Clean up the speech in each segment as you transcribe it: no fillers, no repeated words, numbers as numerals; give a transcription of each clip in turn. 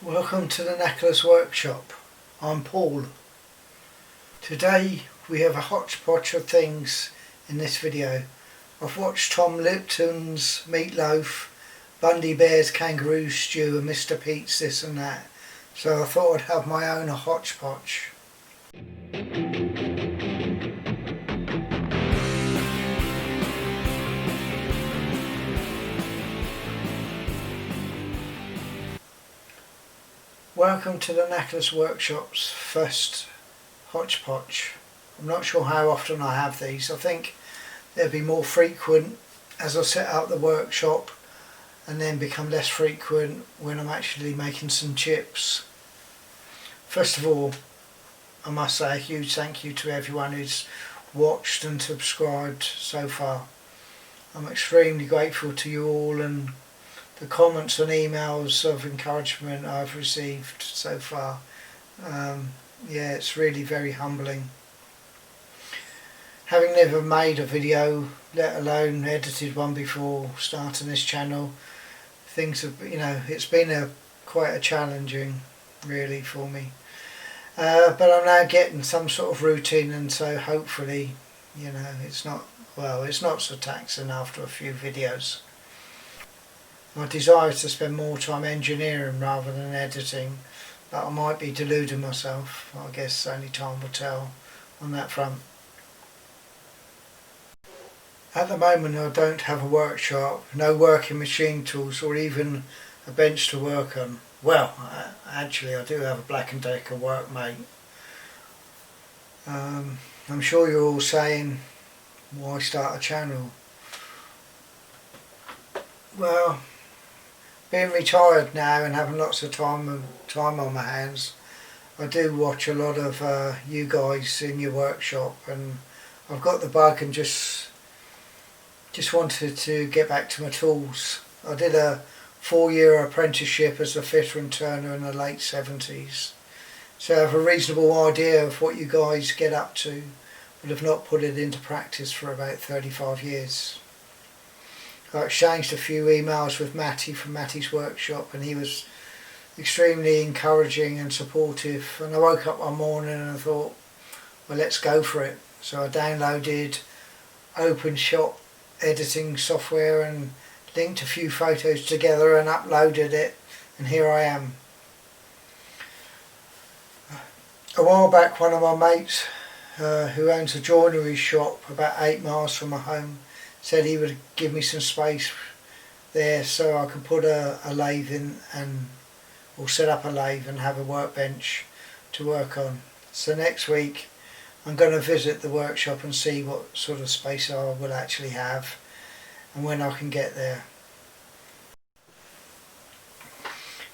Welcome to the Knackler's workshop. I'm Paul. Today we have a hodgepodge of things in this video. I've watched Tom Lipton's Meatloaf, Bundy Bear's Kangaroo Stew and Mr. Pete's This and That, so I thought I'd have my own hodgepodge. Welcome to the Knackler's workshop's first hodgepodge. I'm not sure how often I have these. I think they'll be more frequent as I set up the workshop and then become less frequent when I'm actually making some chips. First of all, I must say a huge thank you to everyone who's watched and subscribed so far. I'm extremely grateful to you all, and the comments and emails of encouragement I've received so far, yeah, it's really very humbling. Having never made a video, let alone edited one before starting this channel, things have, it's been quite a challenging really for me. But I'm now getting some sort of routine, and so hopefully, it's not so taxing after a few videos. My desire is to spend more time engineering rather than editing, but I might be deluding myself. I guess only time will tell on that front. At the moment I don't have a workshop, no working machine tools or even a bench to work on. Well, actually I do have a Black & Decker workmate. I'm sure you're all saying, why start a channel? Well, being retired now and having lots of time on my hands, I do watch a lot of you guys in your workshop, and I've got the bug and just wanted to get back to my tools. I did a 4-year apprenticeship as a fitter and turner in the late 70s, so I have a reasonable idea of what you guys get up to, but have not put it into practice for about 35 years. I exchanged a few emails with Matty from Matty's workshop, and he was extremely encouraging and supportive, and I woke up one morning and I thought, well, let's go for it. So I downloaded OpenShot editing software and linked a few photos together and uploaded it, and here I am. A while back, one of my mates who owns a joinery shop about 8 miles from my home said he would give me some space there so I could put a lathe in or set up a lathe and have a workbench to work on. So next week I'm going to visit the workshop and see what sort of space I will actually have and when I can get there.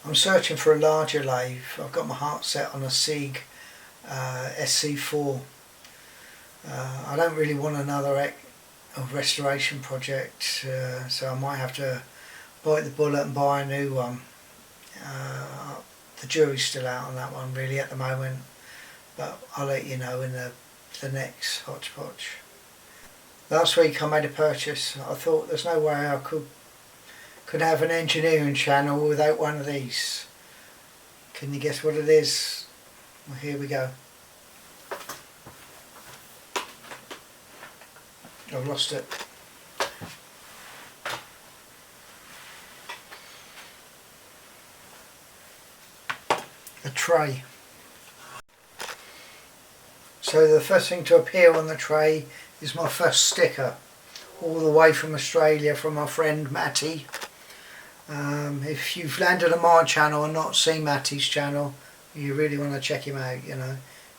I'm searching for a larger lathe. I've got my heart set on a 𝐒𝐄𝐑 SC4. I don't really want another restoration project, so I might have to bite the bullet and buy a new one. The jury's still out on that one really at the moment, but I'll let you know in the next hodgepodge. Last week I made a purchase. I thought there's no way I could have an engineering channel without one of these. Can you guess what it is? Well, here we go. I've lost it. A tray. So the first thing to appear on the tray is my first sticker, all the way from Australia from my friend Matty. If you've landed on my channel and not seen Matty's channel, you really want to check him out.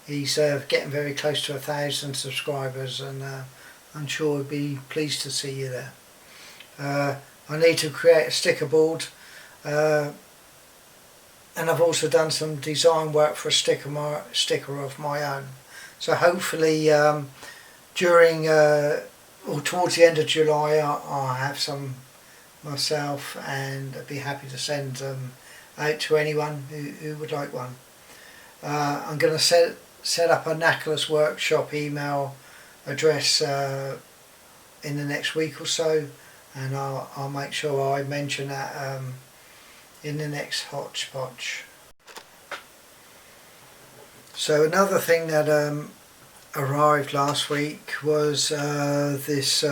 He's getting very close to 1,000 subscribers, and I'm sure he'd be pleased to see you there. I need to create a sticker board, and I've also done some design work for a sticker of my own. So hopefully during or towards the end of July I'll have some myself, and I'd be happy to send them out to anyone who would like one. I'm going to set up a Knackler's workshop email address in the next week or so, and I'll make sure I mention that in the next hodgepodge. So another thing that arrived last week was this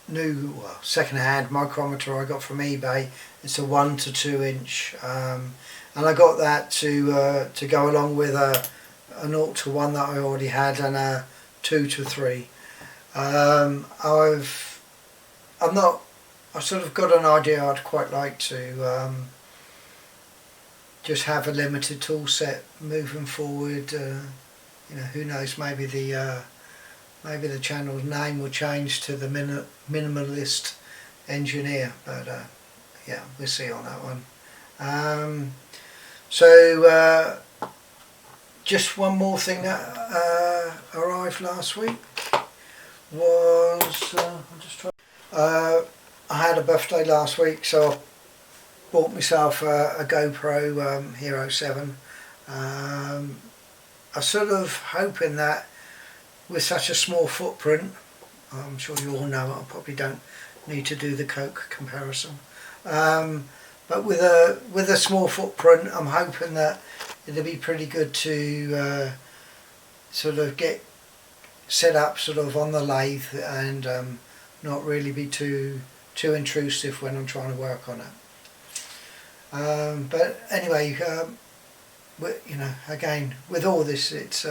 new, well, second-hand micrometer I got from eBay. It's a 1 to 2 inch, and I got that to go along with a 0 to 1 that I already had and a 2 to 3. I sort of got an idea I'd quite like to just have a limited tool set moving forward. You know, who knows, maybe the channel's name will change to the Minimalist Engineer, but yeah, we'll see on that one. So just one more thing that arrived last week was I had a birthday last week, so I bought myself a GoPro Hero 7. I was sort of hoping that with such a small footprint, I'm sure you all know I probably don't need to do the 𝐒𝐄𝐀 comparison, but with a small footprint, I'm hoping that it'll be pretty good to sort of get set up sort of on the lathe and not really be too intrusive when I'm trying to work on it. But anyway, you know, again, with all this, it's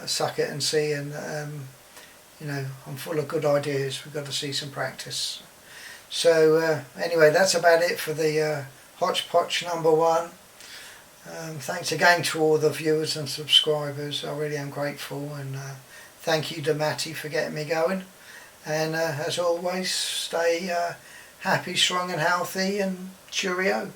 suck it and see, and you know, I'm full of good ideas. We've got to see some practice. So anyway, that's about it for the Hotchpotch #1. Thanks again to all the viewers and subscribers. I really am grateful, and thank you to Matty for getting me going. And as always, stay happy, strong and healthy, and cheerio.